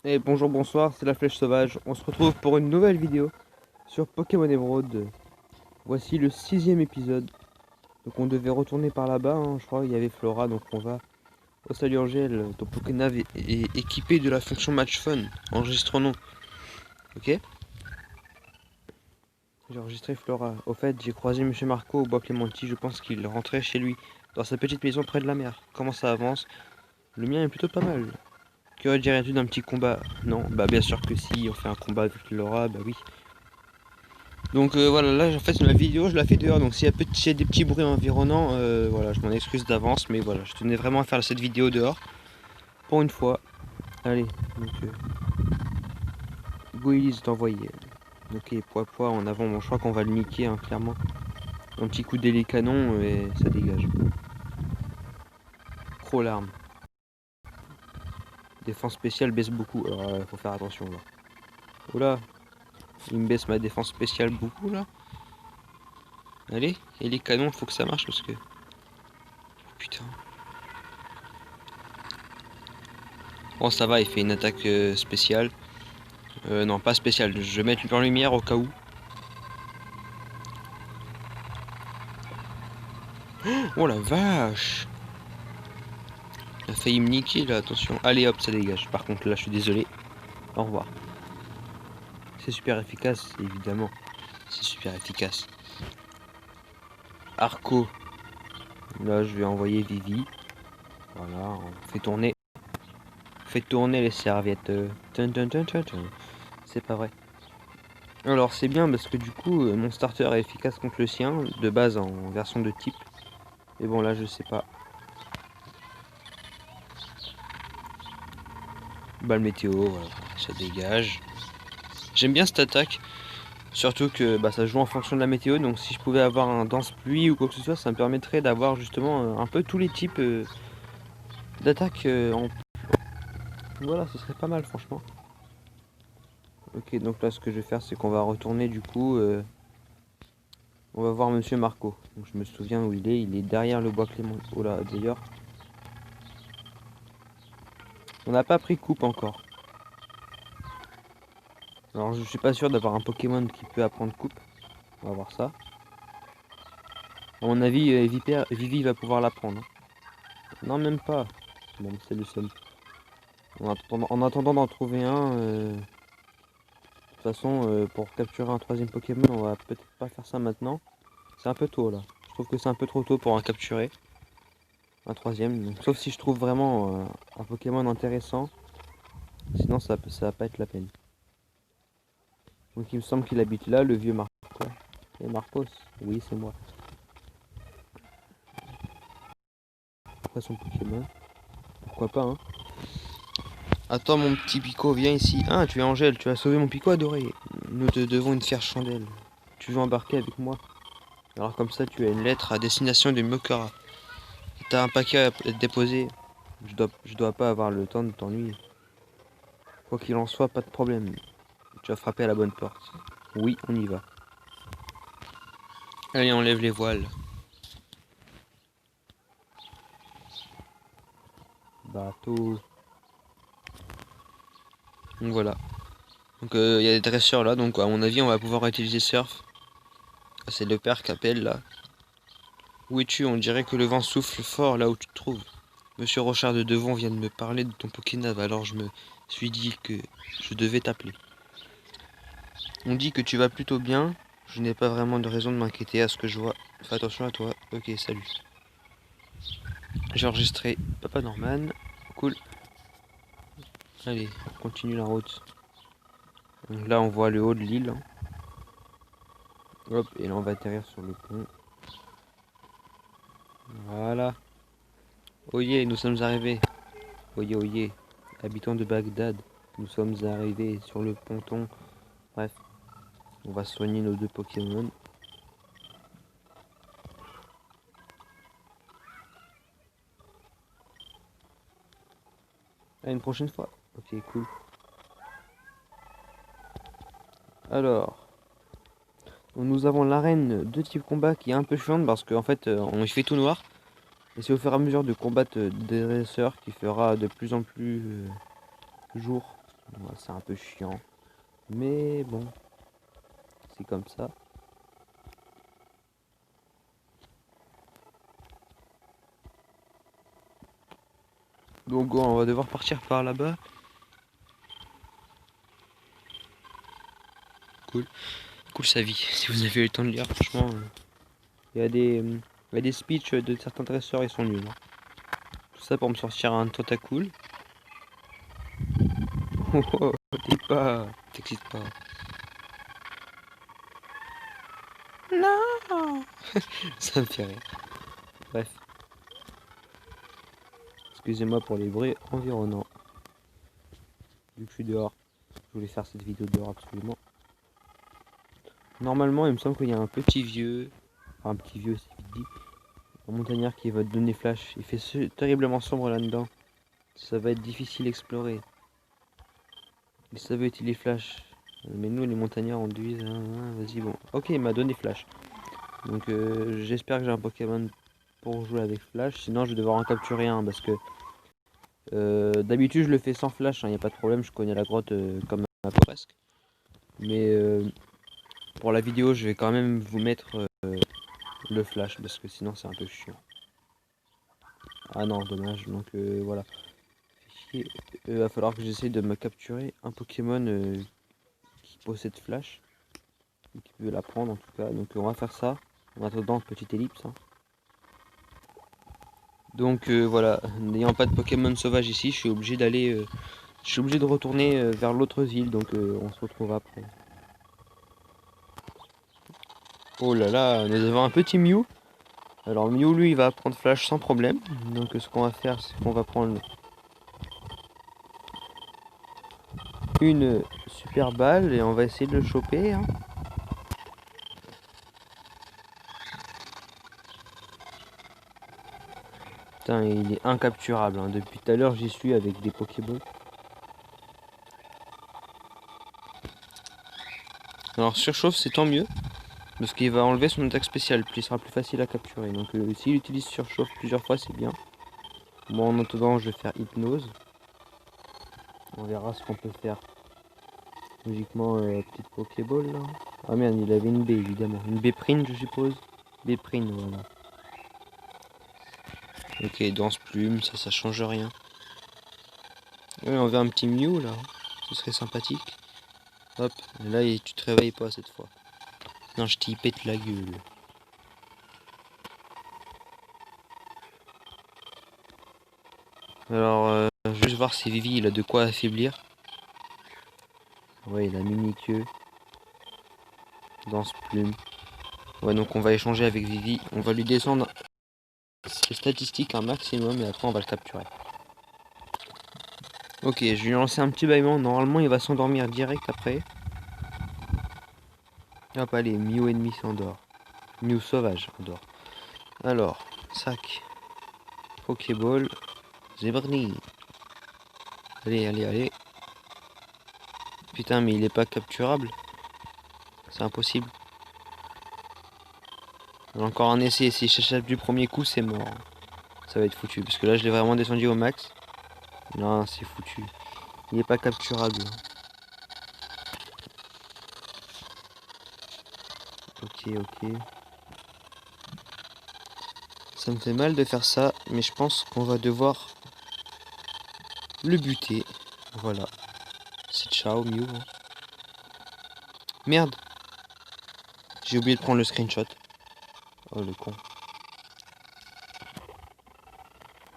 Et bonjour, bonsoir, c'est la Flèche Sauvage. On se retrouve pour une nouvelle vidéo sur Pokémon Emerald. Voici le 6e épisode. Donc on devait retourner par là-bas, hein. Je crois qu'il y avait Flora, donc on va au Salut-Angel. Ton Pokénav est équipé de la fonction Match Fun. Enregistre nom. Ok. J'ai enregistré Flora. Au fait, j'ai croisé Monsieur Marco au bois Clémenti. Je pense qu'il rentrait chez lui, dans sa petite maison près de la mer. Comment ça avance? Le mien est plutôt pas mal. Que dirais-tu d'un petit combat? Non, bah bien sûr que si, on fait un combat avec Flora, bah oui. Donc voilà, là en fait la vidéo je la fais dehors, donc s'il y a des petits bruits environnants, voilà, je m'en excuse d'avance, mais voilà, je tenais vraiment à faire cette vidéo dehors, pour une fois. Allez, donc Goïlis est envoyé. Ok, poids en avant, bon, je crois qu'on va le niquer, hein, clairement. Un petit coup d'élet canon et ça dégage. Gros l'arme. Défense spéciale baisse beaucoup, alors faut faire attention là. Oula, il me baisse ma défense spéciale beaucoup là. Allez, et les canons, faut que ça marche parce que... Putain. Bon ça va, il fait une attaque spéciale. Non, pas spécial. Je vais mettre en lumière au cas où. Oh la vache! Il a failli me niquer là, attention. Allez hop, ça dégage. Par contre, là, je suis désolé. Au revoir. C'est super efficace, évidemment. C'est super efficace. Arco. Là, je vais envoyer Vivi. Voilà, on fait tourner. Fait tourner les serviettes. C'est pas vrai. Alors, c'est bien parce que du coup, mon starter est efficace contre le sien, de base en version de type. Mais bon, là, je sais pas. Balle météo, voilà, ça dégage. J'aime bien cette attaque, surtout que bah, ça joue en fonction de la météo, donc si je pouvais avoir un dense pluie ou quoi que ce soit, ça me permettrait d'avoir justement un peu tous les types d'attaques Voilà, ce serait pas mal franchement. Ok, donc là ce que je vais faire, c'est qu'on va retourner du coup, on va voir Monsieur Marco. Donc je me souviens où il est derrière le bois Clément. Oh là, d'ailleurs, on n'a pas pris coupe encore. Alors je suis pas sûr d'avoir un Pokémon qui peut apprendre coupe. On va voir ça. À mon avis, Vivi va pouvoir l'apprendre. Non, même pas. Bon, c'est le seul. En attendant d'en trouver un, de toute façon, pour capturer un troisième Pokémon, on va peut-être pas faire ça maintenant. C'est un peu tôt là. Je trouve que c'est un peu trop tôt pour en capturer un troisième. Donc, sauf si je trouve vraiment un Pokémon intéressant. Sinon, ça va pas être la peine. Donc il me semble qu'il habite là, le vieux Marco. Et Marcos? Oui, c'est moi. Après son Pokémon. Pourquoi pas, hein? Attends, mon petit Pico, viens ici. Ah, tu es Angèle, tu as sauvé mon Pico adoré. Nous te devons une fière chandelle. Tu veux embarquer avec moi? Alors comme ça, tu as une lettre à destination de Mokara. T'as un paquet à déposer. Je dois pas avoir le temps de t'ennuyer. Quoi qu'il en soit, pas de problème. Tu as frappé à la bonne porte. Oui, on y va. Allez, enlève les voiles. Bateau. Donc voilà. Donc il y a des dresseurs là, donc à mon avis on va pouvoir utiliser surf. Ah, c'est le père qui appelle là. Où es-tu? On dirait que le vent souffle fort là où tu te trouves. Monsieur Rochard de Devon vient de me parler de ton Pokénav, alors je me suis dit que je devais t'appeler. On dit que tu vas plutôt bien. Je n'ai pas vraiment de raison de m'inquiéter à ce que je vois. Fais attention à toi. Ok, salut. J'ai enregistré Papa Norman. Cool. Allez, on continue la route. Donc là, on voit le haut de l'île. Hop, et là, on va atterrir sur le pont. Voilà. Oyez, nous sommes arrivés. Oyez, oyez. Habitants de Bagdad, nous sommes arrivés sur le ponton. Bref, on va soigner nos deux Pokémon. À une prochaine fois. Ok, cool. Alors, nous avons l'arène de type combat qui est un peu chiante parce qu'en fait, on y fait tout noir. Et c'est au fur et à mesure de combattre des dresseurs qui fera de plus en plus jour. Ouais, c'est un peu chiant. Mais bon, c'est comme ça. Donc on va devoir partir par là-bas. Cool. Cool sa vie, si vous avez eu le temps de lire, franchement. Il y a des speeches de certains dresseurs, ils sont nuls. Hein. Tout ça pour me sortir un cool. Oh, oh, t'excites pas. Non. Ça me fait rire. Bref, excusez-moi pour les bruits environnants. Vu que je suis dehors, je voulais faire cette vidéo dehors absolument. Normalement, il me semble qu'il y a un petit vieux, enfin un petit vieux, c'est vite dit, un montagnard qui va te donner flash. Il fait terriblement sombre là-dedans. Ça va être difficile à explorer. Il savait utiliser flash. Mais nous, les montagnards, on dit, vas-y, bon. Ok, il m'a donné flash. Donc, j'espère que j'ai un Pokémon pour jouer avec flash. Sinon, je vais devoir en capturer un parce que d'habitude, je le fais sans flash. Il n'y a pas de problème. Je connais la grotte comme un peu presque. Mais pour la vidéo, je vais quand même vous mettre le flash parce que sinon, c'est un peu chiant. Ah non, dommage. Donc, voilà. Il va falloir que j'essaye de me capturer un Pokémon qui possède flash. Qui peut la prendre en tout cas. Donc on va faire ça. En attendant, petite ellipse. Hein. Donc voilà, n'ayant pas de Pokémon sauvage ici, je suis obligé d'aller, je suis obligé de retourner vers l'autre ville. Donc on se retrouve après. Oh là là, nous avons un petit Mew. Alors Mew lui, il va prendre flash sans problème. Donc ce qu'on va faire, c'est qu'on va prendre une super balle et on va essayer de le choper. Hein. Putain, il est incapturable. Hein. Depuis tout à l'heure, j'y suis avec des Pokéballs. Alors surchauffe, c'est tant mieux. Parce qu'il va enlever son attaque spéciale, puis il sera plus facile à capturer. Donc s'il utilise surchauffe plusieurs fois, c'est bien. Moi en attendant, je vais faire hypnose. On verra ce qu'on peut faire. Logiquement, petite Pokéball là. Ah merde, il avait une B évidemment. Une B-prine, je suppose. B-prine, voilà. Ok, danse plume, ça change rien. Ouais, on veut un petit Mew là. Ce serait sympathique. Hop, là tu te réveilles pas cette fois. Non, je t'y pète la gueule. Alors, juste voir si Vivi il a de quoi affaiblir. Ouais, il a mini-queue. Danse plume. Ouais, donc on va échanger avec Vivi. On va lui descendre ses statistiques un maximum et après on va le capturer. Ok, je lui ai lancé un petit bâillement. Normalement, il va s'endormir direct après. Hop, allez, Mew ennemi s'endort. Mew sauvage endort. Alors, sac. Pokéball. Zebrni. Allez, allez, allez. Putain, mais il est pas capturable. C'est impossible. Encore un essai. Si j'achète du premier coup, c'est mort. Ça va être foutu. Parce que là, je l'ai vraiment descendu au max. Non, c'est foutu. Il n'est pas capturable. Ok, ok. Ça me fait mal de faire ça, mais je pense qu'on va devoir le buter. Voilà. C'est ciao, Mew. Hein. Merde. J'ai oublié de prendre le screenshot. Oh, le con.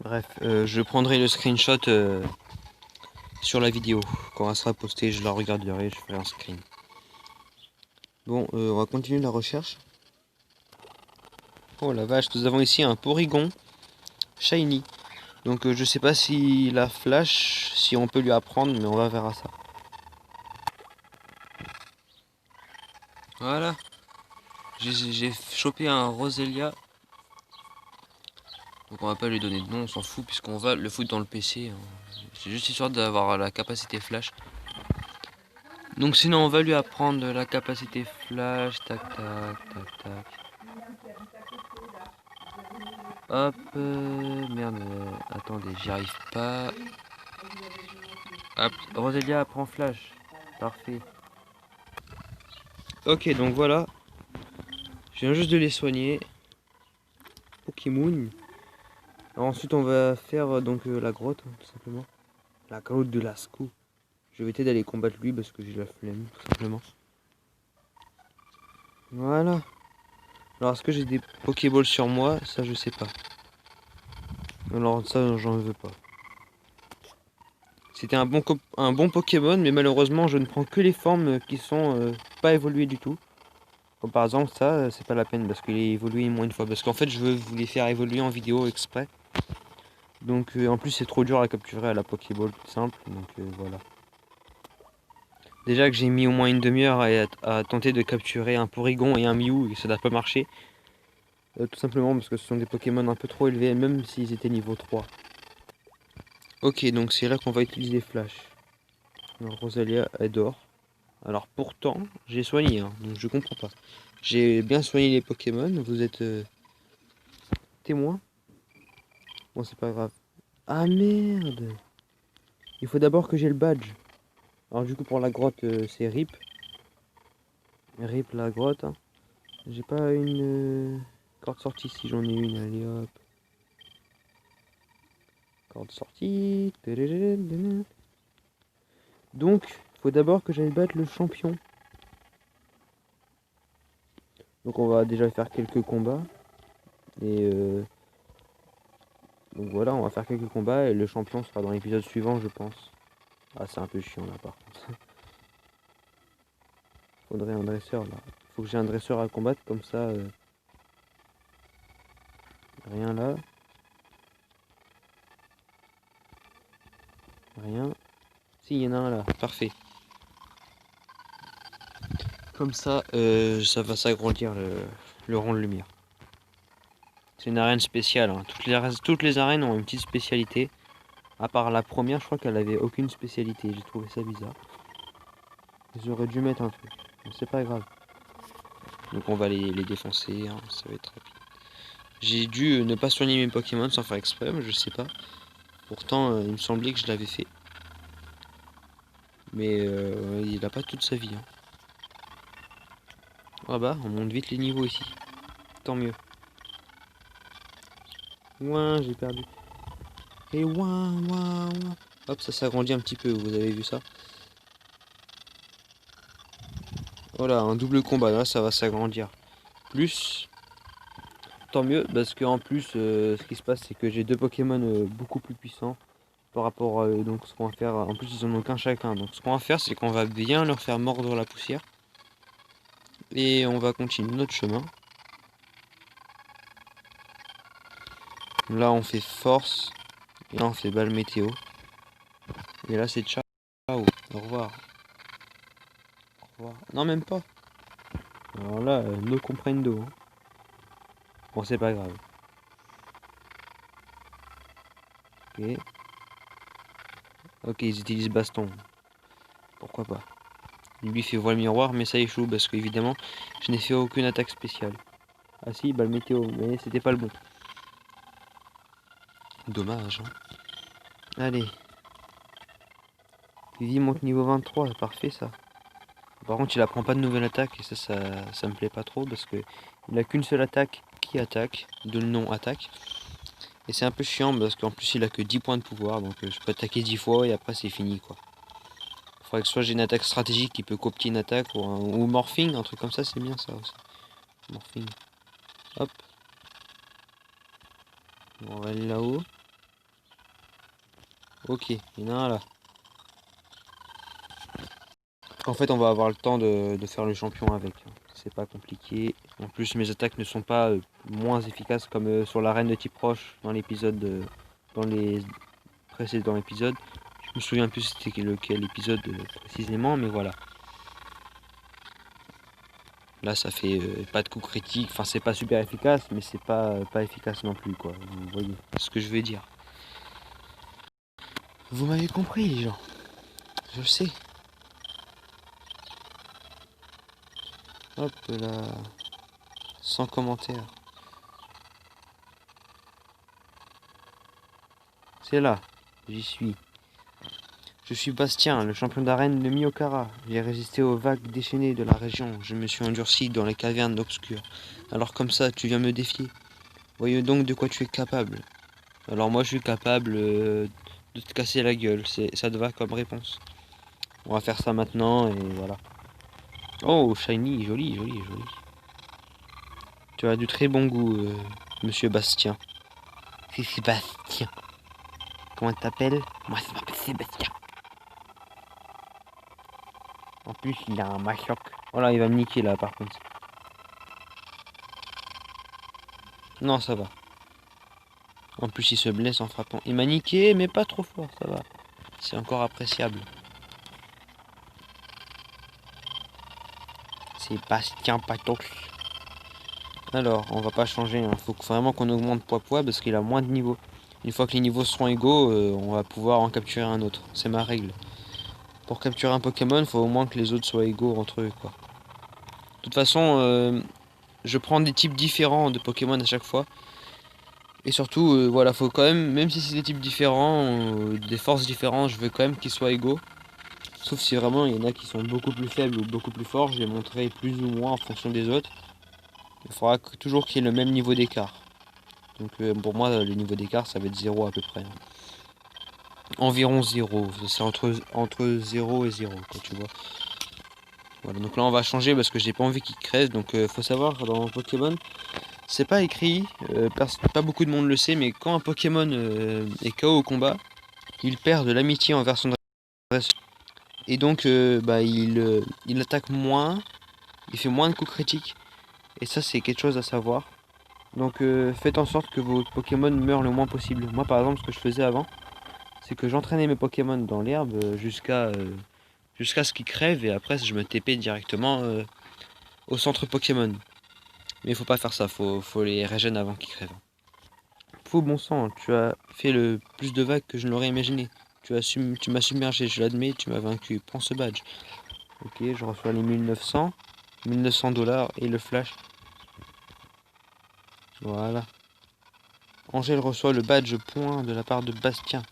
Bref, je prendrai le screenshot sur la vidéo. Quand elle sera postée, je la regarderai, je ferai un screen. Bon, on va continuer la recherche. Oh la vache, nous avons ici un Porygon Shiny. Donc je sais pas si la flash, si on peut lui apprendre, mais on va vers ça. Voilà. J'ai chopé un Roselia. Donc on va pas lui donner de nom, on s'en fout puisqu'on va le foutre dans le PC. C'est juste histoire d'avoir la capacité flash. Donc sinon on va lui apprendre la capacité flash. Tac tac tac tac. Hop, merde, attendez, j'y arrive pas. Hop, Roselia prend flash. Parfait. Ok, donc voilà. Je viens juste de les soigner. Pokémon. Alors ensuite, on va faire la grotte, tout simplement. La grotte de Lascaux. Je vais essayer d'aller combattre lui parce que j'ai la flemme, tout simplement. Voilà. Alors, est-ce que j'ai des Pokéballs sur moi? Ça, je sais pas. Alors, ça, j'en veux pas. C'était un bon Pokémon, mais malheureusement, je ne prends que les formes qui sont pas évoluées du tout. Comme par exemple, ça, c'est pas la peine parce qu'il est évolué moins une fois. Parce qu'en fait, je veux vous les faire évoluer en vidéo exprès. Donc, en plus, c'est trop dur à capturer à la Pokéball, tout simple. Donc, voilà. Déjà que j'ai mis au moins une demi-heure à tenter de capturer un Porygon et un Mew et ça n'a pas marché. Tout simplement parce que ce sont des Pokémon un peu trop élevés, même s'ils étaient niveau 3. Ok, donc c'est là qu'on va utiliser Flash. Alors, Rosalia, elle dort. Alors pourtant, j'ai soigné, hein, donc je comprends pas. J'ai bien soigné les Pokémon, vous êtes témoin. Bon, c'est pas grave. Ah merde! Il faut d'abord que j'ai le badge. Alors du coup, pour la grotte, c'est RIP. RIP la grotte. Hein. J'ai pas une corde sortie si j'en ai une. Allez hop. Corde sortie. Donc, il faut d'abord que j'aille battre le champion. Donc on va déjà faire quelques combats. Et donc voilà, on va faire quelques combats et le champion sera dans l'épisode suivant, je pense. Ah, c'est un peu chiant là par contre. Faudrait un dresseur là. Faut que j'ai un dresseur à combattre comme ça. Rien là. Rien. Si, il y en a un là. Parfait. Comme ça, ça va s'agrandir le rond de lumière. C'est une arène spéciale. Hein. Toutes les arènes ont une petite spécialité. À part la première, je crois qu'elle avait aucune spécialité. J'ai trouvé ça bizarre. Ils auraient dû mettre un truc. Mais c'est pas grave. Donc on va les défoncer. Hein. Ça va être rapide. J'ai dû ne pas soigner mes Pokémon sans faire exprès, mais je sais pas. Pourtant, il me semblait que je l'avais fait. Mais il a pas toute sa vie. Hein. Ah bah, on monte vite les niveaux ici. Tant mieux. Ouin, j'ai perdu. Et ouin, ouin, ouin. Hop, ça s'agrandit un petit peu, vous avez vu ça? Voilà, un double combat, là ça va s'agrandir. Plus, tant mieux, parce qu'en plus, ce qui se passe, c'est que j'ai deux Pokémon beaucoup plus puissants par rapport à donc ce qu'on va faire. En plus, ils en ont qu'un chacun. Donc, ce qu'on va faire, c'est qu'on va bien leur faire mordre la poussière. Et on va continuer notre chemin. Là, on fait force. Et là, on fait balle météo. Et là, c'est ciao. Au revoir. Au revoir. Non, même pas. Alors là, no comprendo. Hein. Bon, c'est pas grave. Ok. Ok, ils utilisent baston. Pourquoi pas. Lui fait voile miroir, mais ça échoue parce qu'évidemment, je n'ai fait aucune attaque spéciale. Ah si, balle météo, mais c'était pas le bon. Dommage. Hein. Allez. Vivi monte niveau 23, parfait ça. Par contre, il apprend pas de nouvelle attaque et ça me plaît pas trop parce que il a qu'une seule attaque qui attaque, de le nom attaque. Et c'est un peu chiant parce qu'en plus il a que 10 points de pouvoir, donc je peux attaquer 10 fois et après c'est fini quoi. Faudrait que soit j'ai une attaque stratégique qui peut coopter une attaque ou morphing, un truc comme ça, c'est bien ça aussi. Morphing. Hop. On va aller là-haut. Ok, il y en a un là. En fait, on va avoir le temps de faire le champion avec. C'est pas compliqué. En plus, mes attaques ne sont pas moins efficaces comme sur l'arène de type roche dans l'épisode, dans les précédents épisodes. Je me souviens plus c'était lequel épisode précisément, mais voilà. Là, ça fait pas de coup critique. Enfin, c'est pas super efficace, mais c'est pas efficace non plus, quoi. Vous voyez ce que je veux dire. Vous m'avez compris, les gens. Je sais. Hop là. Sans commentaire. C'est là. J'y suis. Je suis Bastien, le champion d'arène de Miyokara. J'ai résisté aux vagues déchaînées de la région. Je me suis endurci dans les cavernes obscures. Alors comme ça, tu viens me défier. Voyons donc de quoi tu es capable. Alors moi, je suis capable de te casser la gueule. Ça te va comme réponse. On va faire ça maintenant et voilà. Oh, shiny, joli, joli, joli. Tu as du très bon goût, monsieur Bastien. C'est Sébastien. Comment t'appelles? Moi, je m'appelle Sébastien. En plus, il a un machoc. Voilà, il va me niquer là, par contre. Non, ça va. En plus, il se blesse en frappant. Il m'a niqué, mais pas trop fort, ça va. C'est encore appréciable. Sébastien Patos. Alors, on va pas changer. Il faut vraiment qu'on augmente poids parce qu'il a moins de niveaux. Une fois que les niveaux seront égaux, on va pouvoir en capturer un autre. C'est ma règle. Pour capturer un Pokémon, il faut au moins que les autres soient égaux entre eux, quoi. De toute façon, je prends des types différents de Pokémon à chaque fois. Et surtout, voilà, faut quand même si c'est des types différents, des forces différentes, je veux quand même qu'ils soient égaux. Sauf si vraiment il y en a qui sont beaucoup plus faibles ou beaucoup plus forts, je les montrerai plus ou moins en fonction des autres. Il faudra toujours qu'il y ait le même niveau d'écart. Donc pour moi, le niveau d'écart, ça va être 0 à peu près. Environ 0, c'est entre 0 et 0, quoi, tu vois. Voilà, donc là on va changer parce que j'ai pas envie qu'il crève. Donc faut savoir, dans Pokémon, c'est pas écrit, pas beaucoup de monde le sait, mais quand un Pokémon est KO au combat, il perd de l'amitié envers son adversaire. Et donc il attaque moins, il fait moins de coups critiques. Et ça c'est quelque chose à savoir. Donc faites en sorte que vos Pokémon meurent le moins possible. Moi par exemple ce que je faisais avant, c'est que j'entraînais mes Pokémon dans l'herbe jusqu'à ce qu'ils crèvent. Et après je me TP directement au centre Pokémon. Mais il faut pas faire ça, faut les régénérer avant qu'ils crèvent. Faux bon sang, tu as fait le plus de vagues que je ne l'aurais imaginé. Tu m'as submergé, je l'admets, tu m'as vaincu. Prends ce badge. Ok, je reçois les 1900 $, et le flash. Voilà. Angèle reçoit le badge point de la part de Bastien.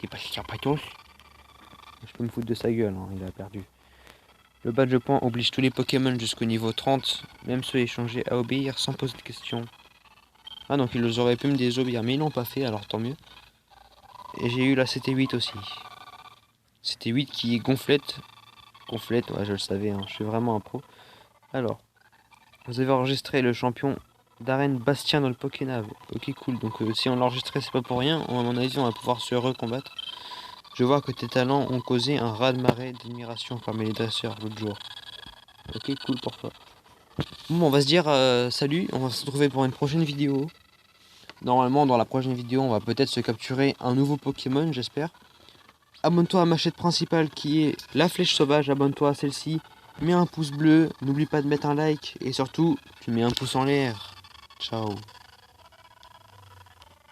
C'est Bastien Patos. Je peux me foutre de sa gueule, hein, il a perdu. Le badge point oblige tous les Pokémon jusqu'au niveau 30, même ceux échangés, à obéir sans poser de questions. Ah donc ils auraient pu me désobéir, mais ils l'ont pas fait, alors tant mieux. Et j'ai eu la CT8 aussi. CT8 qui est gonflette. Gonflette, ouais je le savais, hein, je suis vraiment un pro. Alors, vous avez enregistré le champion d'arène Bastien dans le Pokénave. Ok cool, donc si on l'enregistrait c'est pas pour rien, à mon avis on va pouvoir se recombattre. Je vois que tes talents ont causé un raz-de-marée d'admiration parmi les dresseurs l'autre jour. Ok cool pour toi. Bon on va se dire salut, on va se retrouver pour une prochaine vidéo. Normalement dans la prochaine vidéo on va peut-être se capturer un nouveau Pokémon j'espère. Abonne-toi à ma chaîne principale qui est la flèche sauvage, abonne-toi à celle-ci, mets un pouce bleu, n'oublie pas de mettre un like et surtout tu mets un pouce en l'air. Ciao.